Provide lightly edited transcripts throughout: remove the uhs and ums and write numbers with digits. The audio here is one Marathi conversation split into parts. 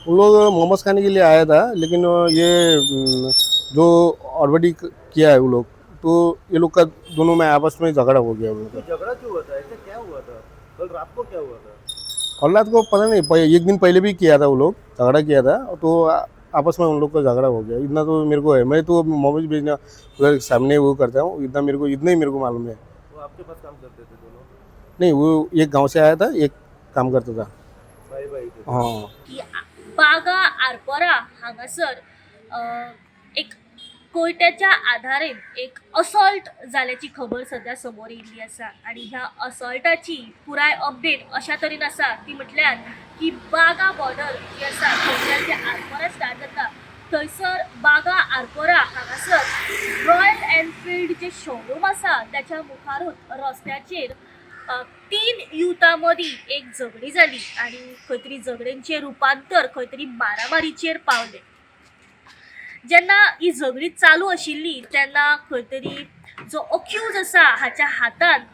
उन लोग मोमोज खाने के लिए आया था, लेकिन ये जो ऑलरेडी किया है वो लोग, तो ये लोग का दोनों में आपस में झगड़ा हो गया उन लोग तो का। झगड़ा क्यों हुआ था? ऐसा क्या हुआ था? कल रात को क्या हुआ था? और रात को पता नहीं, एक दिन पहले भी किया था वो लोग, झगड़ा किया था, तो आपस में उन लोग का झगड़ा हो गया। इतना तो मेरे को है, मैं तो मोमोज बेचना उधर सामने वो करता हूँ, इतना मेरे को, इतना ही मेरे को मालूम है। वो आपके पास काम करते थे दोनों? नहीं, वो एक गांव से आया था, एक काम करता था। भाई भाई थे दोनों? हाँ। की बागा आरपोरा हांगासर अ, एक कोयत्याच्या आधारे एक असॉल्ट जाल्याची खबर सध्या समोर येयल्ली आसा आणि ह्या असॉल्टाची पुराय अपडेट अशा तरेन आसा ती म्हटल्यार की बागा बॉर्डर जी आसा थंयच्यान ते आरपोरा स्टार्ट जाता थंयसर बागा आरपोरा हांगासर रॉयल एनफिल्ड जे शोरूम आसा त्याच्या मुखारूच रस्त्याचेर तीन युथा मदीं एक झगडी जाली आणि खंय तरी झगडेंचें रुपांतर खंय तरी मारामारीचेर पावलें। जेन्ना ही झगडी चालू आशिल्ली तेन्ना खंय तरी जो अक्यूज आसा हाच्या हातान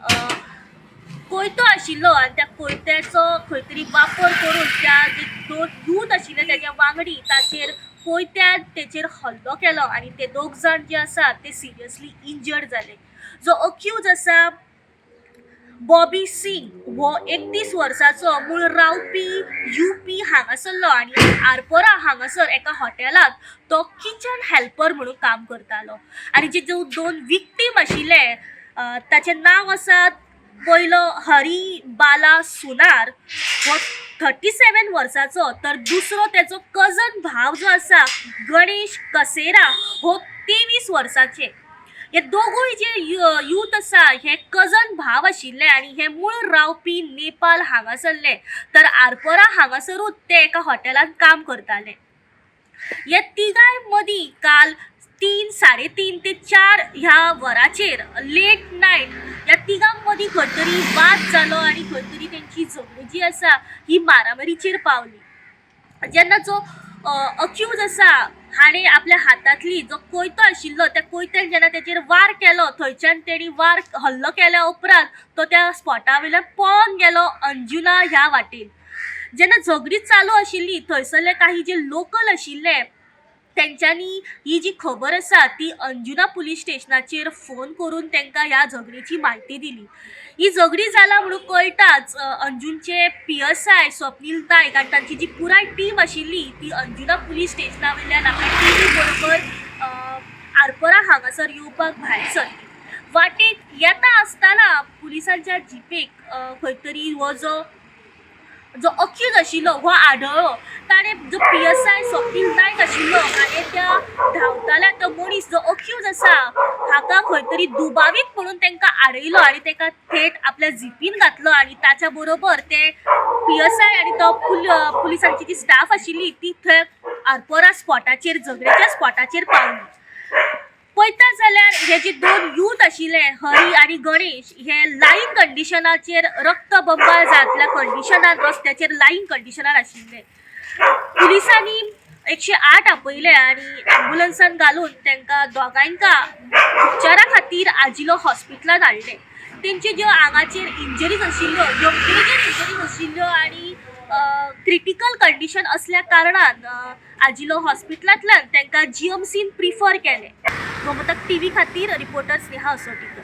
कोयतो आशिल्लो आनी त्या कोयत्याचो खंय तरी वापर करून त्या जे दोन यूथ आशिल्ले तेच्या वांगडी ताचेर कोयत्यान तेचेर हल्लो केलो आनी ते दोग जाण जे आसा ते सिरियसली इंजर्ड जाले। जो अक्यूज आसा बॉबी सिंग हो 31 वर्साचो मूळ रावपी यूपी हांगासरलो आनी आरपोरा हांगासर एका हॉटेलात तो किचन हेल्पर म्हणून काम करतालो। आनी जे जो दोन विक्टीम आशिल्ले ताचे नांव आसा पयलो हरी बाला सुनार हो 37 वर्साचो, तर दुसरो तेचो कजन भाव जो आसा गणेश कसेरा हो 23 वर्साचे। हे दोगूय जे यूथ आसा हे कजन भाव आशिल्ले आनी हे मूळ रावपी नेपाल हांगासरले, तर आरपोरा हांगासरूच ते एका हॉटेलांत काम करताले। हे तिगाय मदीं काल 3, 3:30 ते 4 ह्या वराचेर लेट नायट ह्या तिगां मदीं खंय तरी वाद जालो आनी खंय तरी तेंची झगडी जी आसा ही मारामारीचेर पावली। जेन्ना जो अक्यूज आसा हाणें आपल्या हातांतली जो कोयतो आशिल्लो त्या कोयत्यान जेन्ना तेचेर वार केलो थंयच्यान तेणी वार हल्लो केल्या उपरांत तो त्या स्पॉटा वयल्यान पळोवन गेलो अंजुना ह्या वाटेन। जेन्ना झगडी चालू आशिल्ली थंयसरले काही जे लोकल आशिल्ले तेंच्यांनी ही जी खबर आसा ती अंजुना पुलीस स्टेशनाचेर फोन करून तांकां ह्या झगडीची म्हायती दिली। ही झगडी जाला म्हणून कळटाच अंजूनचे PSI स्वप्नील नायक आनी तांची जी पुराय टीम आशिल्ली ती अंजुना पुलीस स्टेशना वयल्यान आपल्या टिमी बरोबर आरपोरा हांगासर येवपाक भायर सरली। वाटेक येता आसतना पुलिसांच्या जिपेक खंय तरी हो जो अक्यूज आशिल्लो हो आढळ्ळो। ताणें जो PSI स्वप्नील नायक आशिल्लो हाणें त्या धांवताल्या तो मनीस जो अक्यूज आसा हाका खंय तरी दुबावीत म्हणून तांकां आडयलो आनी ताका थेट आपल्या जिपीन घातलो आनी ताच्या बरोबर ते PSI आनी तो पुलिसांची जी स्टाफ आशिल्ली ती थंय आरपोरा स्पॉटाचेर झगडेच्या स्पॉटाचेर पावली। पळयता जाल्यार हे जे दोन यूथ आशिल्ले हरी आनी गणेश हे लाईंग कंडिशनाचेर रक्तबंबाळ जातल्या कंडिशनान रस्त्याचेर लाईंग कंडिशनार आशिल्ले। पुलिसांनी 108 आपयले आनी एम्ब्युलन्सान घालून तांकां दोगांयकां उपचारा खातीर आजिलो हॉस्पिटलांत हाडले। तेंच्यो ज्यो आंगाचेर इंजरीज आशिल्ल्यो ज्यो मेजर इंजरीज आशिल्ल्यो आनी क्रिटिकल कंडिशन असल्या कारणान आजिलो हॉस्पिटलांतल्यान तांकां GMCन प्रिफर केले। गोमतक TV खातीर रिपोर्टर स्नेहा असोटीकर।